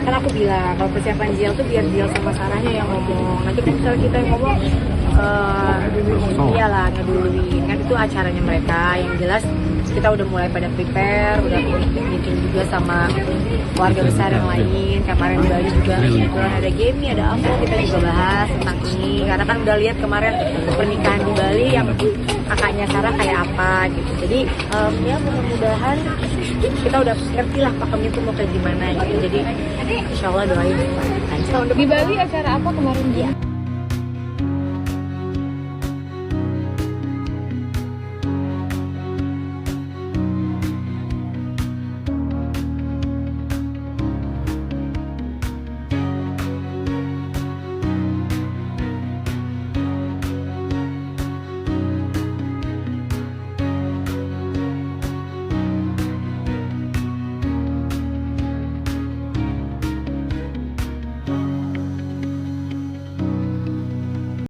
Kan aku bilang kalau persiapan Ziel tuh biar Ziel sama Sarahnya yang ngomong. Nanti kalau misalnya kita yang ngomong, iyalah ngeduluin. Kan itu acaranya mereka. Yang jelas kita udah mulai pada prepare, udah meeting juga sama keluarga besar yang lain. Kemarin di Bali juga ada game nih, ada apa, kita juga bahas tentang ini. Karena kan udah lihat kemarin pernikahan di Bali yang kakaknya Sarah kayak apa gitu. Jadi ya mudah-mudahan kita udah ngerti lah pakemnya tuh mau kayak gimana gitu. Jadi insya Allah doain. Di Bali acara apa kemarin dia?